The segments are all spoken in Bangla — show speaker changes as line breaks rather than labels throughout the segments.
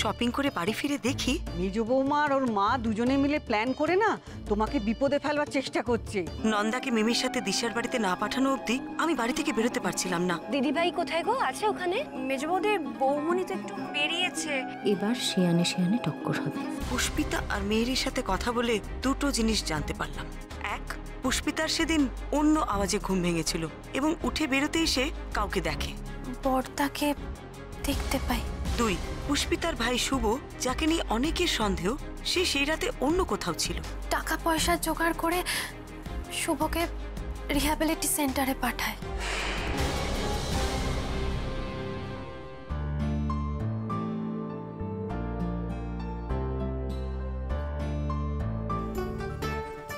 শপিং করে বাড়ি ফিরে দেখি
মেজ বৌমা আর ওর মা দুজনে মিলে প্ল্যান করে না তোমাকে বিপদে ফেলবার চেষ্টা করছে।
নন্দাকে মিমির সাথে দিশার বাড়িতে না পাঠানো অবধি আমি বাড়ি থেকে বেরোতে পারছিলাম না।
দিদিভাই কোথায় গো? আছে ওখানে?
মেজবৌদের বৌমনি তো একটু বেরিয়েছে।
এবার শিয়ানে শিয়ানে টক্কর হবে।
পুষ্পিতা আর মেয়েরির সাথে কথা বলে দুটো জিনিস জানতে পারলাম। এক, পুষ্পিতার সেদিন অন্য আওয়াজে ঘুম ভেঙেছিল এবং উঠে বেরোতেই সে কাউকে দেখে।
বর্দাকে দেখতে পাই।
দুই, পুষ্পিতার ভাই শুভ, যাকে নিয়ে অনেকের সন্দেহ, সে সেই রাতে অন্য কোথাও ছিল।
টাকা পয়সা জোগাড় করে শুভকে রিহ্যাবিলিটি সেন্টারে পাঠায়।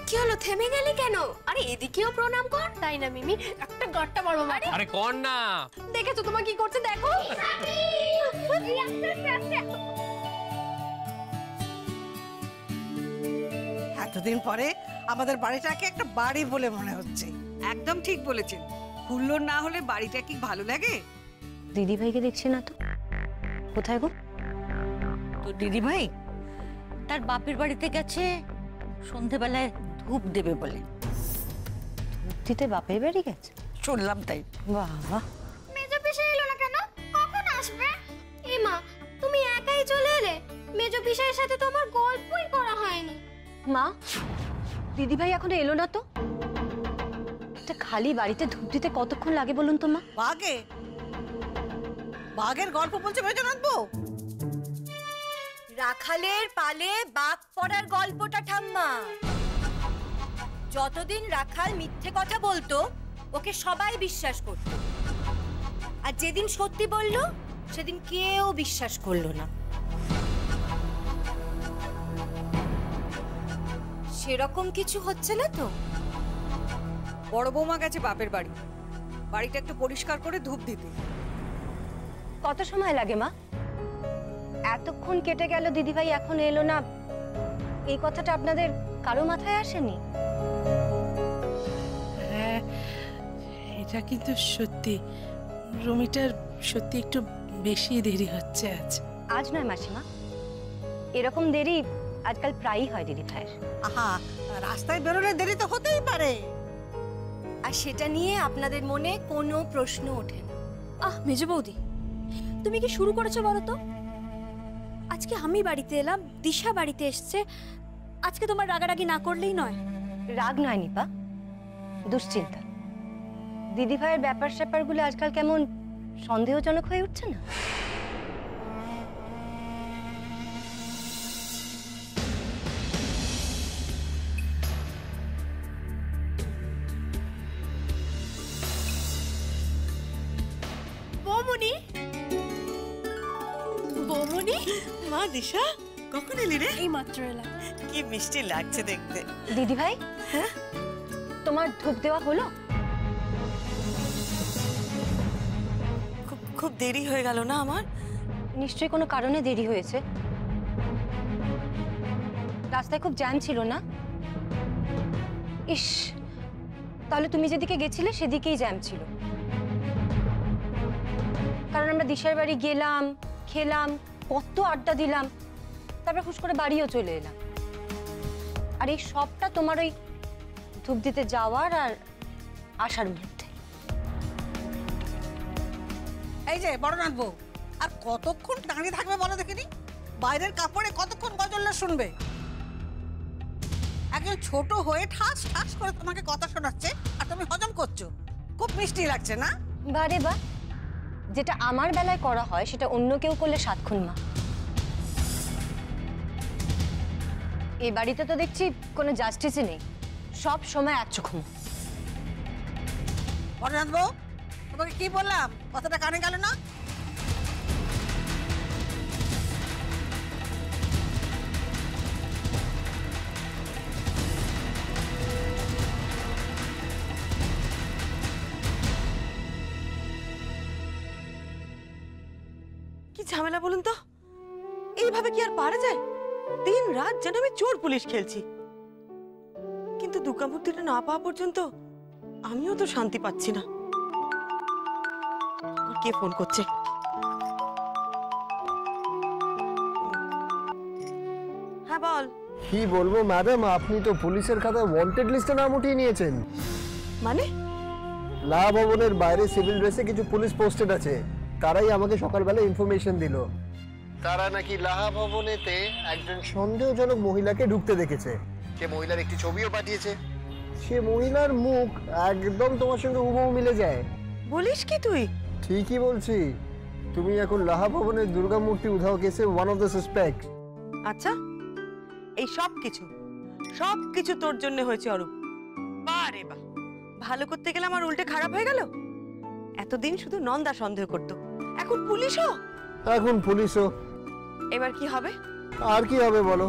কি হলো, থেমে গেলি কেন? আরে এদিকেও প্রণাম কর। তাই না মিমি, একটা গাঁটটা মারবো।
আরে কর না।
দেখেছো তোমার কি করছে, দেখো।
এতদিন পরে আমাদের বাড়িটাকে একটা বাড়ি বলে মনে হচ্ছে।
একদম ঠিক বলেছেন, হুল্লোড় না হলে বাড়িটা কি ভালো লাগে?
দিদিভাইকে দেখছি না তো, কোথায় গো?
তো দিদি ভাই তার বাপের বাড়িতে গেছে সন্ধেবেলায় ধূপ দেবে বলে।
ধূপ দিতে বাপের বাড়ি গেছে?
শুনলাম তাই।
বাবা,
মেজো পিসে এলো না কেন? কখন আসবে? এই মা, তুমি একাই চলে এলে? মেজো পিসের সাথে তো আমার গল্পই করা হয়নি।
মা, দিদিভাই এখনো এলো না তো? একটা খালি বাড়িতে ধূপ দিতে কতক্ষণ লাগে বলুন তো মা?
বাঘের গল্প বলছে মেজনাথ বউ।
রাখালের পালে বাঘ পড়ার গল্পটা ঠাম্মা। যতদিন রাখাল মিথ্যে কথা বলতো ওকে সবাই বিশ্বাস করত, আর যেদিন সত্যি বলল সেদিন কেউ বিশ্বাস করলো না। সেরকম কিছু হচ্ছে না তো?
বড় বৌমা গেছে বাপের বাড়ি, বাড়িটা একটু পরিষ্কার করে ধূপ দিতে।
কত সময় লাগে মা? এতক্ষণ কেটে গেল, দিদিভাই এখন এলো না, এই কথাটা আপনাদের কারো মাথায় আসেনি?
হ্যাঁ, এটা কিন্তু সত্যি, রুমিটার সত্যি একটু বেশি দেরি হচ্ছে আজ।
আজ নয় মাসিমা, এরকম দেরি আজকাল প্রায়ই হয় দিদিভাইয়ের।
আহা, রাস্তায় বেরোলে দেরি তো হতেই পারে।
আর সেটা নিয়ে আপনাদের মনে কোনো প্রশ্ন ওঠে না।
মেজো বৌদি, তুমি কি শুরু করেছো বলো তো? আজকে আমি বাড়িতে এলাম, দিশা বাড়িতে এসছে, আজকে তোমার রাগারাগি না করলেই নয়।
রাগ নয় নিপা, দুশ্চিন্তা। দিদিভাইয়ের ব্যাপার স্যাপারগুলো আজকাল কেমন সন্দেহজনক হয়ে উঠছে না?
বৌমনি, বৌমনি।
মা দিশা, কখন এলি রে?
এই মাত্র এলাম।
কি মিষ্টি লাগছে দেখতে।
দিদিভাই,
হ্যাঁ,
তোমার ধূপ দেওয়া হলো?
খুব দেরি হয়ে গেল না আমার?
নিশ্চয়ই কোনো কারণে দেরি হয়েছে। রাস্তায় খুব জ্যাম ছিল না? ইস, তাহলে তুমি যেদিকে গেছিলে সেদিকেই জ্যাম ছিল। কারণ আমরা দিশার বাড়ি গেলাম, খেলাম, কত আড্ডা দিলাম, তারপর হুশ করে বাড়িও চলে এলাম। আর এই সবটা তোমার ওই ধূপ দিতে যাওয়ার আর আসার মধ্যে।
এই যে বড়নাথ বউ, আর কতক্ষণ দাঁড়িয়ে থাকবে বলো দেখিনি? বাইরের কাপড়ে কতক্ষণ গজল শুনবে? একজন ছোট হয়ে ঠাস ঠাস করে তোমাকে কথা শোনাচ্ছে আর তুমি হজম করছো। খুব মিষ্টি লাগছে না?
বারে বা, যেটা আমার বেলায় করা হয় সেটা অন্য কেউ করলে সাতক্ষণ মা। এই বাড়িতে তো দেখছি কোনো জাস্টিসই নেই, সব সময় এক চোখ।
বড়নাথ বউ, তোমাকে কি বললাম, কথাটা কানে গেল না?
কি ঝামেলা বলুন তো? এইভাবে কি আর পারা যায়? দিন রাত যেন আমি চোর পুলিশ খেলছি, কিন্তু দুর্গামূর্তিটা না পাওয়া পর্যন্ত আমিও তো শান্তি পাচ্ছি না। কে ফোন করছে?
কি বলবো ম্যাডাম, আপনি তো পুলিশের খাতায় ওয়ান্টেড লিস্টে নাম উঠিয়ে নিয়েছেন।
মানে
লাহা ভবনের বাইরে সিভিল ড্রেসে কিছু পুলিশ পোস্টেড আছে, তারাই আমাকে সকালবেলা ইনফরমেশন দিল। তারা নাকি লাহা ভবনেতে একজন সন্দেহজনক মহিলাকে ঢুকতে দেখেছে। সে মহিলার একটি ছবিও পাঠিয়েছে। সে মহিলার মুখ একদম তোমার সঙ্গে হুবহু মিলে যায়।
বলিস কি তুই?
ঠিকই বলছি, তুমি এখন লাহা ভবনের দুর্গা মূর্তি উধাও কেসে ওয়ান অফ দ্য সাসপেক্ট।
আচ্ছা, এই সব কিছু তোর জন্য হয়েছে অরূপ। বারে বাহ, ভালো করতে গেলে আমার উল্টে খারাপ হয়ে গেল। এতদিন শুধু নন্দা সন্দেহ করত, এখন পুলিশও।
এখন পুলিশও।
এবার কি হবে?
আর কি হবে বলো?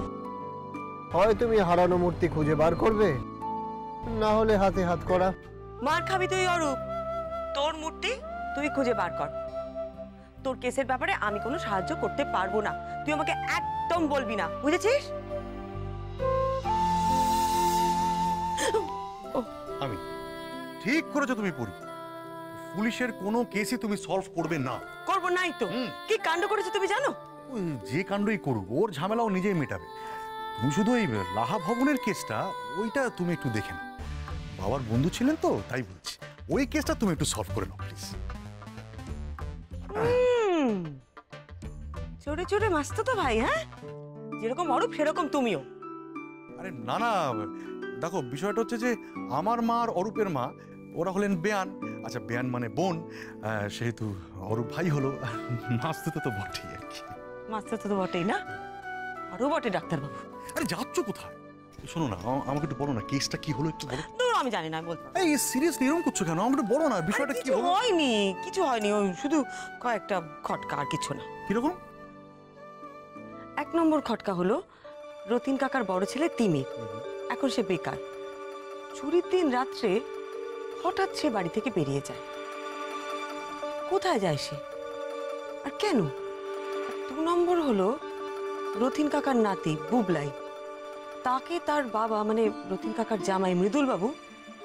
হয় তুমি হারানো মূর্তি খুঁজে বার করবে, না হলে হাতে হাত করা।
মার খাবি তুই অরূপ। তোর মূর্তি তুই খুঁজে বার কর। তোর কেসের ব্যাপারে আমি কোনো সাহায্য করতে পারবো না, তুই আমাকে একদম বলবি না, বুঝেছিস?
আমি ঠিক করেছো তুমি পড়ি, পুলিশের কোনো কেসই তুমি সলভ করবে না।
করবো নাই তো। কি কাণ্ড করেছো তুমি জানো?
ওই যে কাণ্ডই করুক, ওর ঝামেলাও নিজেই মেটাবে। তুমি শুধু ওই লাহা ভবনের কেসটা, ওইটা তুমি একটু দেখে নাও। বাবার বন্ধু ছিলেন তো, তাই বলছি ওই কেসটা তুমি একটু সলভ করে নাও প্লিজ।
চোরে চোরে মাস্ত তো ভাই, হ্যাঁ? যেরকম অরূপ সেরকম তুমিও।
আরে না না, দেখো বিষয়টা হচ্ছে যে আমার মা আর অরূপের মা ওরা হলেন বেয়ান। আচ্ছা, বেয়ান মানে বোন, সেহেতু অরূপ ভাই হলো, মাস্তুত তো বটেই আর কি।
মাস্টার তো বটেই না, আরো বটে ডাক্তারবাবু।
আরে যাচ্ছ কোথায়? শোনো না, আমাকে একটু বলো না কেসটা কি হলো, একটু বলো।
দূর, আমি জানি না, আমি বলতে পারবো না।
এই সিরিয়াসলি এরকম করছো কেন? আমাকে একটু বলো না বিষয়টা কি হলো।
কিছু হয়নি, ওই শুধু কয়েকটা খটকা, আর কিছু না।
কিরকম?
1 নম্বর খটকা হলো রতিন কাকার বড় ছেলে তিমির, এখন সে বেকার। চুরির দিন রাত্রে হঠাৎ সে বাড়ি থেকে বেরিয়ে যায়। কোথায় যায় সে আর কেন? 2 নম্বর হলো রতিন কাকার নাতি বুবলাই, তাকে তার বাবা মানে রতিন কাকার জামাই মৃদুল বাবু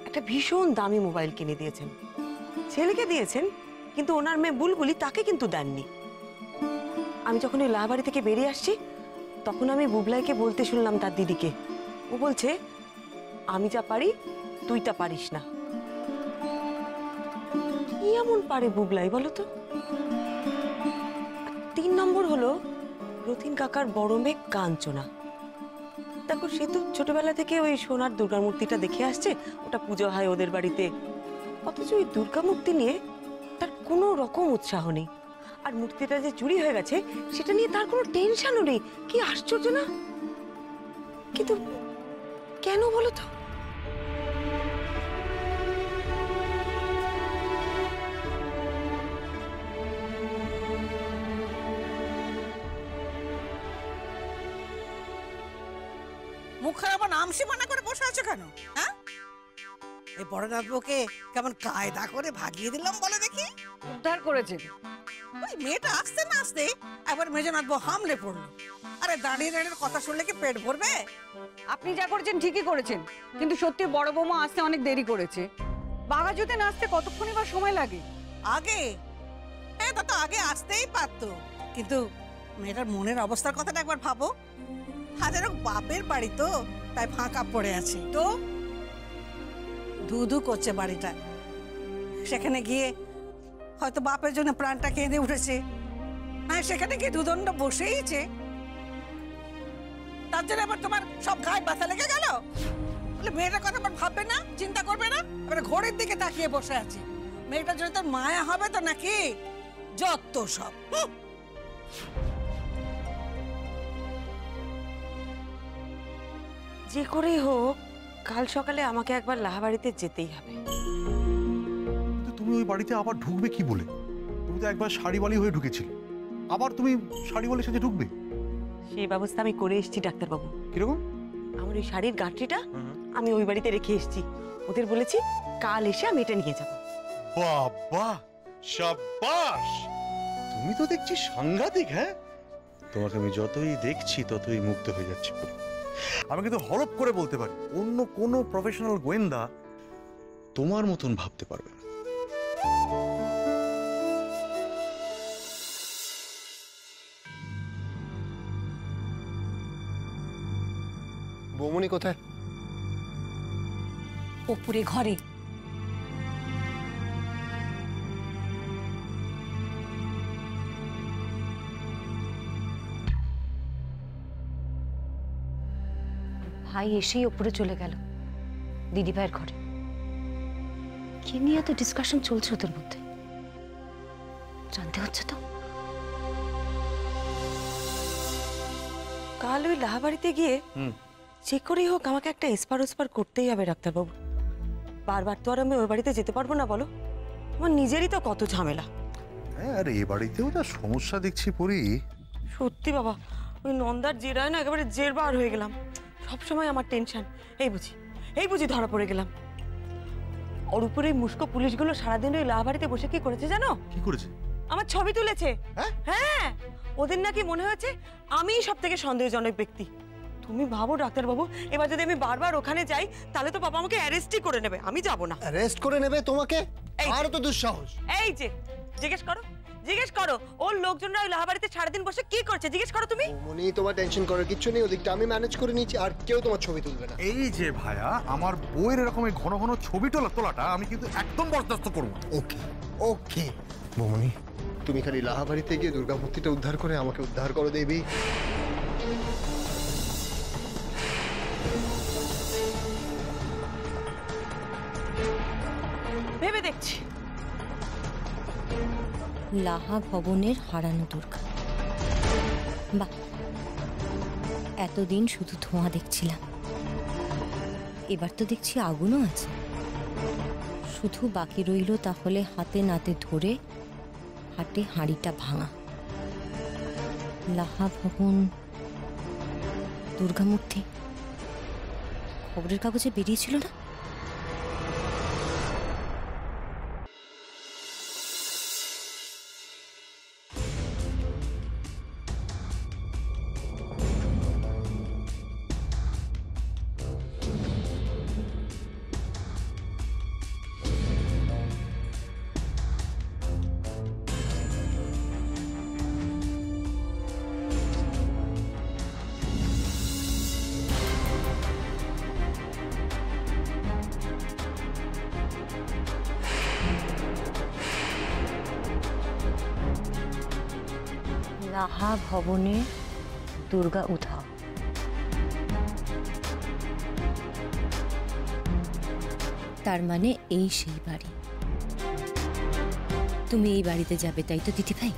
একটা ভীষণ দামি মোবাইল কিনে দিয়েছেন। ছেলেকে দিয়েছেন, কিন্তু ওনার মেয়ে বুলবুলি তাকে কিন্তু দেননি। আমি যখন ওই লাহাবাড়ি থেকে বেরিয়ে আসছি, তখন আমি বুবলাইকে বলতে শুনলাম তার দিদিকে, ও বলছে আমি যা পারি তুই তা পারিস না। কি এমন পারে বুবলাই বলো তো? 3 নম্বর হলো রতিন কাকার বড় মেয়ে কাঞ্চনা। দেখো, সে তো ছোটবেলা থেকে ওই সোনার দুর্গা মূর্তিটা দেখে আসছে, ওটা পুজো হয় ওদের বাড়িতে, অথচ ওই দুর্গা মূর্তি নিয়ে তার কোনো রকম উৎসাহ নেই। আর মূর্তিটা যে চুরি হয়ে গেছে সেটা নিয়ে তার কোনো টেনশনও নেই। কি আশ্চর্য না? কিন্তু কেন বলো তো?
মুখ খারাপ নাম সীমানা করে বসে আছো কেন? হ্যাঁ, এই বড় নাতবুকে কেমন কায়দা করে ভাগিয়ে দিলাম বলে দেখি।
উদ্ধার করেছে।
ওই মেয়েটা আসতে না আসতে একবার মেজো নাতবু হামলে পড়লো। আরে দাঁড়িয়ে দাঁড়িয়ে কথা শুনলে কি পেট ভরবে?
আপনি যা করেছেন ঠিকই করেছেন, কিন্তু সত্যি বড় বৌমা আসতে অনেক দেরি করেছে। বাঘাজুতে নাচতে কতক্ষণই বা সময় লাগে?
আগে হ্যাঁ, তা তো আগে আসতেই পারতো, কিন্তু মেয়েটার মনের অবস্থার কথাটা একবার ভাবো। হাজারো বাপের বাড়ি তো, তাই ফাঁকা পড়ে আছে তো, ধু করছে বাড়িটা। সেখানে গিয়ে হয়তো বাপের জন্য প্রাণটা কেঁদে উঠেছে, হ্যাঁ সেখানে গিয়ে দুদণ্ড বসেইছে, তার জন্য আবার তোমার সব গায়ে ব্যথা লেগে গেল। বলে মেয়েটার কথা আবার ভাববে না, চিন্তা করবে না, এবার ঘোরের দিকে তাকিয়ে বসে আছে। মেয়েটার জন্য তোর মায়া হবে তো নাকি? যত সব।
যে করেই হোক কাল সকালে আমাকে একবার লাহাবাড়িতে যেতেই হবে।
কিন্তু তুমি ওই বাড়িতে আবার ঢুকবে কি বলে? তুমি তো একবার শাড়িওয়ালি হয়ে ঢুকেছিলে, আবার তুমি শাড়িওয়ালির সাথে ঢুকবে?
সেই ব্যবস্থা আমি করে এসেছি ডাক্তারবাবু।
কিরকম?
আমার ওই শাড়ির গাঁটরিটা আমি ওই বাড়িতে রেখে এসেছি, ওদের বলেছি কাল এসে আমি এটা নিয়ে যাব।
বাবা শাবাশ, তুমি তো দেখছি সাংঘাতিক। হ্যাঁ, তোমাকে আমি যতই দেখছি ততই মুগ্ধ হয়ে যাচ্ছি। আমি কিন্তু হলপ করে বলতে পারি, অন্য কোনো প্রফেশনাল গোয়েন্দা তোমার মতন ভাবতে পারবে না।
বৌমনি কোথায়?
ওপরে ঘরে।
ভাই এসেই ওপরে চলে গেল দিদি ভাইয়ের ঘরে। কি নিয়ে এত ডিসকাশন চলছে ওদের মধ্যে জানতে হচ্ছে তো।
কাল ওই লাহাবাড়িতে গিয়ে যে করেই হোক আমাকে একটা এসপার ওসপার করতেই হবে ডাক্তারবাবু। বারবার তো আর আমি ওই বাড়িতে যেতে পারবো না বলো, আমার নিজেরই তো কত ঝামেলা।
হ্যাঁ, আর এ বাড়িতেও যা সমস্যা দেখছি পরি।
সত্যি বাবা, ওই নন্দার জেরায় না একেবারে জেরবার হয়ে গেলাম। সবসময় আমার টেনশন, এই বুঝি ধরা পড়ে গেলাম। ওর উপরে মুস্কো পুলিশগুলো সারাদিন ওই লাহাবাড়িতে বসে কি করেছে জানো?
কি করেছে?
আমার ছবি তুলেছে। হ্যাঁ, ওদের নাকি মনে হয়েছে আমিই সব থেকে সন্দেহজনক ব্যক্তি। তুমি ভাবো ডাক্তারবাবু, এবার যদি আমি বারবার ওখানে যাই তাহলে তো বাবা আমাকে অ্যারেস্টই করে নেবে। আমি যাব না।
অ্যারেস্ট করে নেবে তোমাকে? আর তো দুঃসাহস।
এই যে জিজ্ঞেস করো ওর লোকজনরা ওই লাহাবাড়িতে সারাদিন বসে কি করছে, জিজ্ঞেস করো তুমি।
মনি, তোমার টেনশন করার কিচ্ছু নেই, ওদিকটা আমি ম্যানেজ করে নিচ্ছি, আর কেউ তোমার ছবি তুলবে না।
এই যে ভাইয়া, আমার বইয়ের এরকম এই ঘন ঘন ছবি তোলাটা আমি কিন্তু একদম বরদাস্ত করবো।
ওকে ওকে বৌমনি, তুমি খালি লাহাবাড়িতে গিয়ে দুর্গা মূর্তিটা উদ্ধার করে আমাকে উদ্ধার করো দেবী।
ভেবে দেখছি।
লাহা ভবনের হারানো দুর্গা। বাহ, এতদিন শুধু ধোঁয়া দেখছিলাম, এবার তো দেখছি আগুনও আছে। শুধু বাকি রইল তাহলে হাতে নাতে ধরে হাটে হাঁড়িটা ভাঙা। লাহা ভবন, দুর্গা মূর্তি, খবরের কাগজে বেরিয়েছিল না? লাহা ভবনে দুর্গা উধাও। তার মানে এই সেই বাড়ি। তুমি এই বাড়িতে যাবে তাই তো দিদি ভাই?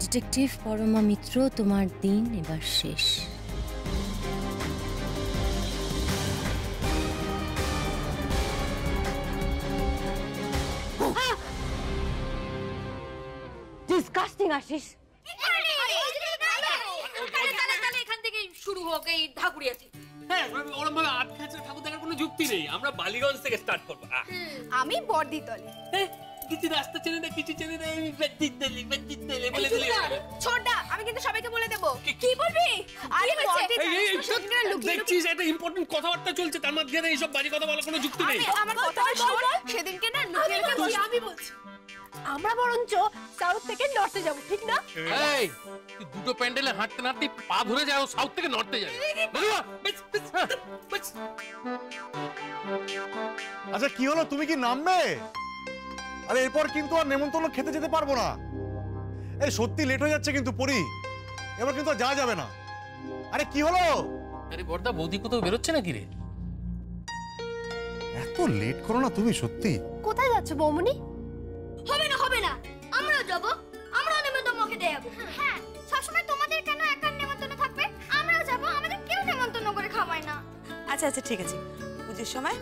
ডিটেকটিভ পরমা মিত্র, তোমার দিন এবার শেষ। ডিসকাস্টিং আশিস।
এখান থেকে শুরু হোক এই ঠাকুরিয়াছি।
হ্যাঁ, ওরকম ভাবে আটকাছে ঠাকুর দেখার কোনো যুক্তি নেই। আমরা বালিগঞ্জ থেকে স্টার্ট করবো।
আমি বর্দিতলে।
কিছু রাস্তা চেনে না, কিছু চেনে না, আমি বেদ্দিত দিলে বলে দিলি।
ছোটদা, আমি কিন্তু সবাইকে বলে দেব। কি বলবি? আরে
দেখছিস একটা ইম্পর্টেন্ট কথাবার্তা চলছে, তার মাঝখানে এইসব বাড়ি কথা বলার কোনো যুক্তি নেই।
আমার কথা শোন, সেদিনকে না আমি বলছি আমরা বরঞ্চ সাউথ থেকে নর্থে যাব, ঠিক না?
এই তুই দুটো প্যান্ডেলে হাঁটতে হাঁটতে পা ধরে যাও, সাউথ থেকে নর্থে যাবে।
আচ্ছা কি হলো, তুমি কি নামবে? আরে এরপর কিন্তু আর নেমন্তন্ন খেতে যেতে পারবো না। এই সত্যি লেট হয়ে যাচ্ছে কিন্তু পরি, এবার কিন্তু আর যাওয়া যাবে না। আরে কি হলো?
আরে বড়দা, বৌদি কোথাও বেরোচ্ছে নাকি রে?
এত লেট করো না তুমি সত্যি।
কোথায় যাচ্ছ বৌমনি? হবে না আমরাও যাব, আমরাও নেমন্তন্ন খেতে যাব। হ্যাঁ, সবসময় তোমাদের কেন একার নেমন্তন্ন থাকবে? আমরাও যাব, আমাদের কেউ নেমন্তন্ন করে খাওয়ায় না।
আচ্ছা ঠিক আছে, পুজোর সময়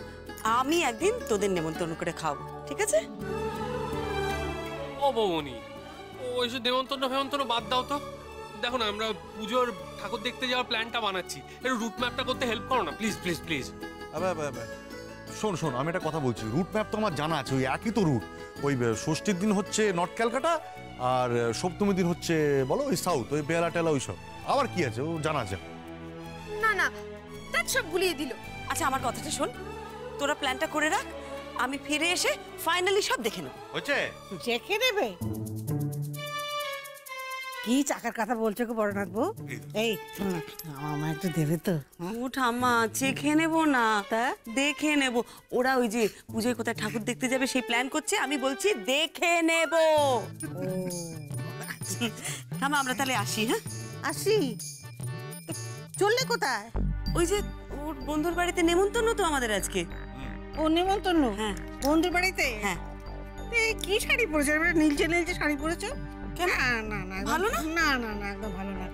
আমি একদিন তোদের নেমন্তন্ন করে খাওয়াবো, ঠিক আছে?
ও বৌমনি, ওইসব নেমন্তন্ন ফেমন্তন্ন বাদ দাও তো। দেখো না, আমরা পুজোর ঠাকুর দেখতে যাওয়ার প্ল্যানটা বানাচ্ছি, একটু রুট ম্যাপটা করতে হেল্প করো না প্লিজ প্লিজ প্লিজ।
শোন, আমি একটা কথা বলছি। রুট ম্যাপ তো আমার জানা আছে, ওই একই তো রুট। ওই ষষ্ঠীর দিন হচ্ছে নর্থ ক্যালকাটা, আর সপ্তমীর দিন হচ্ছে বলো ওই সাউথ, ওই বেলা টেলা ওইসব। আবার কি আছে, ও জানা আছে।
না তার সব ভুলিয়ে দিল।
আচ্ছা আমার কথাটা শোন, তোরা প্ল্যানটা করে রাখ, আমি ফিরে এসে ফাইনালি সব দেখে নেব।
হচ্ছে
দেখে নেবে? কি চাকার কথা বলছো গো বড়নাথ বউ? এই শোনো না, আমার একটু দেবে তো?
ও ঠাম্মা, চেখে নেবো না, তা দেখে নেব। ওরা ওই যে পুজোয় কোথায় ঠাকুর দেখতে যাবে সেই প্ল্যান করছে, আমি বলছি দেখে নেব। ঠাম্মা আমরা তাহলে আসি। হ্যাঁ
আসি। চললে কোথায়?
ওই যে ওর বন্ধুর বাড়িতে নেমন্তন্ন তো আমাদের আজকে।
ও নেমন্তন্ন?
হ্যাঁ।
বন্ধুর বাড়িতে?
হ্যাঁ।
এই কি শাড়ি পরেছো? নীলচে নীলচে শাড়ি পরেছো?
কেন?
না না
ভালো না?
না না না একদম ভালো না।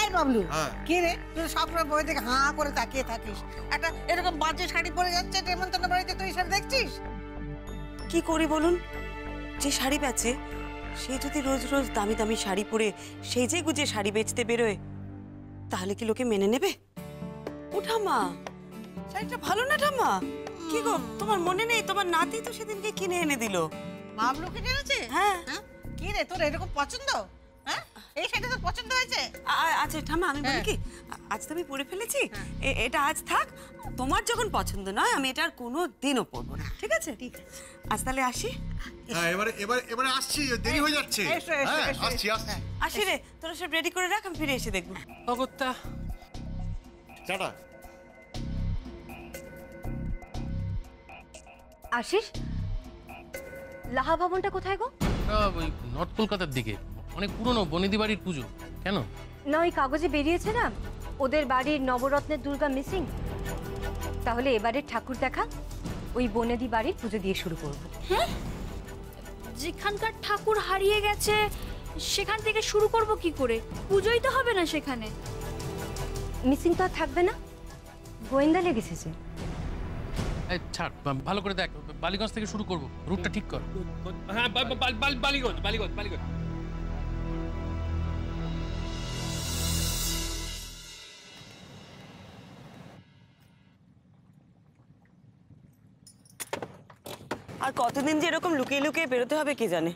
এই বাবলু, কি রে তুই সবসময় বই থেকে হাঁ করে তাকিয়ে থাকিস, একটা এরকম বাজে শাড়ি পরে যাচ্ছে নেমন্তন্ন বাড়িতে, তুই সব দেখছিস?
কি করি বলুন? যে শাড়ি বেচে সে যদি রোজ রোজ দামি দামি শাড়ি পরে সেজে গুজে শাড়ি বেচতে বেরোয়, তাহলে কি লোকে মেনে নেবে? ও ঠাম্মা, শাড়িটা ভালো না ঠাম্মা? কি গো, তোমার মনে নেই? তোমার নাতি তো সেদিনকে কিনে এনে দিল।
বাবলু কিনে এনেছে?
হ্যাঁ।
কি রে তোর এরকম পছন্দ? হ্যাঁ, এই শাড়িটা তোর পছন্দ হয়েছে?
আচ্ছা ঠাম্মা, আমি বলি কি, আজ তো আমি পরে ফেলেছি, এটা আজ থাক। তোমার যখন পছন্দ নয় আমি এটা আর কোনো দিনও পরবো না, ঠিক আছে? ঠিক আছে, আজ তাহলে আসি।
হ্যাঁ, এবারে আসছি, দেরি হয়ে যাচ্ছে। হ্যাঁ, আসছি।
আসি রে, তোরা সব রেডি করে রাখ, আমি ফিরে এসে দেখবো।
অগত্যা
টাটা।
আশিস, লাহা ভবনটা কোথায় গো?
ওই নর্থ কলকাতার দিকে, অনেক পুরনো বনেদি বাড়ির পুজো। কেন?
না ওই কাগজে বেরিয়েছে না ওদের বাড়ির নবরত্নের দুর্গা মিসিং, তাহলে এবারে ঠাকুর দেখা ওই বনেদি বাড়ির পুজো দিয়ে শুরু করব।
হ্যাঁ, যেখানকার ঠাকুর হারিয়ে গেছে সেখান থেকে শুরু করব কি করে? পুজোই তো হবে না সেখানে।
মিসিং তো আর থাকবে না, গোয়েন্দা লেগেছে।
এই ছাড়, ভালো করে দেখ, বালিগঞ্জ থেকে শুরু করব, রুটটা ঠিক কর।
হ্যাঁ, বালিগঞ্জ।
আর কতদিন যে এরকম লুকিয়ে লুকিয়ে বেরোতে হবে কে জানে।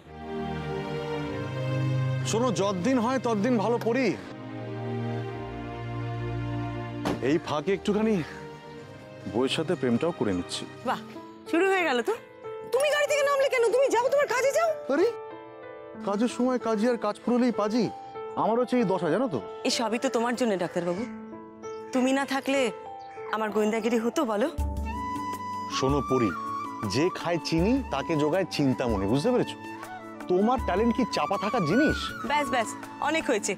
শোনো, যতদিন হয় ততদিন ভালো পড়ি। এই ফাঁকে একটুখানি বইয়ের সাথে প্রেমটাও করে নিচ্ছি।
বাহ, শুরু হয়ে গেল তো। তুমি গাড়ি থেকে নামলে কেন? তুমি যাও, তোমার কাজে যাও।
আরে কাজের সময় কাজী, আর কাজ ফুরলেই পাজি। আমার হচ্ছে এই দশা, জানো তো। এই
সবই তো তোমার জন্য ডাক্তারবাবু। তুমি না থাকলে আমার গোয়েন্দাগিরি হতো বলো?
শোনো পড়ি, যে খায় চিনি তাকে জোগায় চিন্তামণি, বুঝতে পেরেছো? তোমার ট্যালেন্ট কি চাপা থাকার জিনিস?
ব্যাস ব্যাস, অনেক হয়েছে।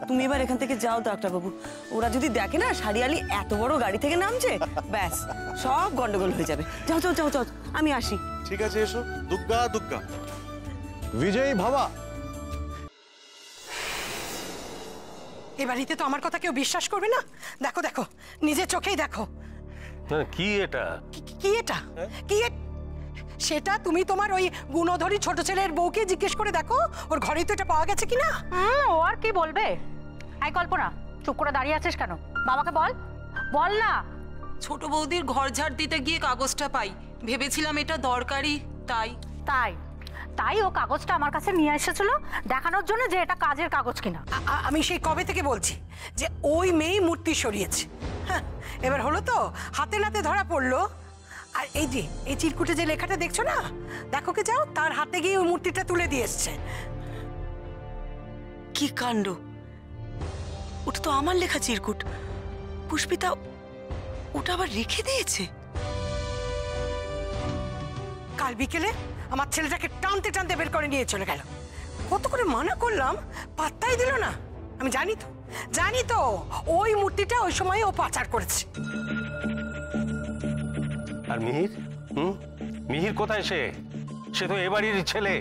তুমি এবার এখান থেকে যাও ডাক্তারবাবু। ওরা যদি দেখে না শাড়িয়ালি এত বড় গাড়ি থেকে নামছে, ব্যাস সব গন্ডগোল হয়ে যাবে। যাও যাও যাও যাও, আমি আসি।
ঠিক আছে, এসো। দুগ্গা দুগ্গা, বিজয়ী ভাবা।
এ বাড়িতে তো আমার কথা কেউ বিশ্বাস করবে না। দেখো দেখো, নিজের চোখেই দেখো।
কি এটা?
কি এটা? কি সেটা তুমি তোমার ওই গুণধরী ছোট ছেলের বউকে জিজ্ঞেস করে দেখো, ওর ঘরেই তো এটা পাওয়া গেছে কিনা।
ও আর কি বলবে? এই কল্পনা, চুপ করে দাঁড়িয়ে আছিস কেন? বাবাকে বল, বল না।
ছোট বৌদির ঘর ঝাড় দিতে গিয়ে কাগজটা পাই, ভেবেছিলাম এটা দরকারি, তাই
তাই ও কাগজটা আমার কাছে নিয়ে এসেছিল দেখানোর জন্য যে এটা কাজের কাগজ কিনা।
আমি সেই কবে থেকে বলছি যে ওই মেয়ে মূর্তি সরিয়েছে। এবার হলো তো, হাতে নাতে ধরা পড়লো। আর এই যে এই চিরকুটে যে লেখাটা দেখছো না, দেখো কে যাও, তার হাতে গিয়ে ওই মূর্তিটা তুলে দিয়ে এসছে।
কি কাণ্ড! ওটা তো আমার লেখা চিরকুট। পুষ্পিতা ওটা আবার রেখে দিয়েছে।
কাল বিকেলে আমার ছেলেটাকে টানতে টানতে বের করে নিয়ে চলে গেল। কত করে মানা করলাম, পাত্তাই দিল না। আমি জানি তো ওই মূর্তিটা ওই সময় ও পাচার করেছে।
আর মিহির? মিহির কোথায়? সে তো এ বাড়ির ছেলে।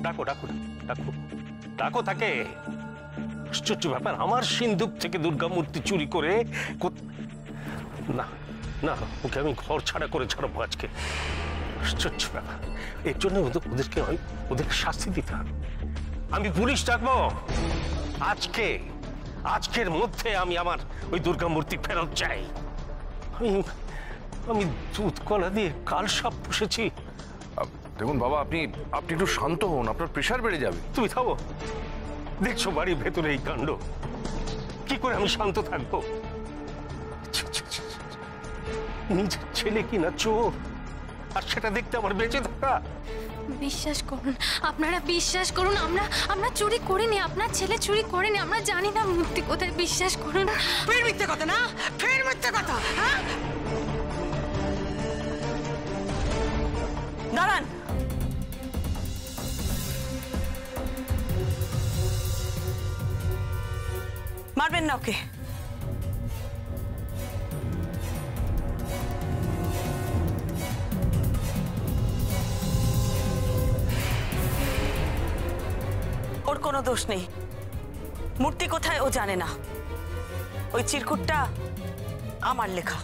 ডাকো ডাকো ডাকো ডাকো তাকে। আশ্চর্য ব্যাপার, আমার সিন্ধুক থেকে দুর্গা মূর্তি চুরি করে না না, ওকে আমি ঘর ছাড়া করে ছাড়বো আজকে। আশ্চর্য ব্যাপার, এর জন্য ওদেরকে শাস্তি দিতে হবে। আমি পুলিশ ডাকবো আজকের মধ্যে। আমি আমার ওই দুর্গা মূর্তি ফেরত চাই। আমি দুধ কলা দিয়ে কাল সাপ পুষেছি।
দেখুন বাবা, আপনি একটু শান্ত হন, আপনার প্রেশার বেড়ে যাবে।
তুমি থামো, দেখছো বাড়ির ভেতরে এই কাণ্ড, কি করে আমি শান্ত থাকবো? নিজের ছেলে কিনা চোর, আর সেটা দেখতে আমার বেঁচে থাকা।
বিশ্বাস করুন, আপনারা বিশ্বাস করুন, আমরা চুরি করিনি, আপনার ছেলে চুরি করেনি, আমরা জানি না মূর্তি কোথায়। বিশ্বাস করুন।
ফের মিথ্যে কথা না, ফের মিথ্যে কথা। হ্যাঁ,
দাঁড়ান। মারবেন না ওকে। ওর কোনো দোষ নেই, মূর্তি কোথায় ও জানে না। ওই চিরকুটটা আমার লেখা।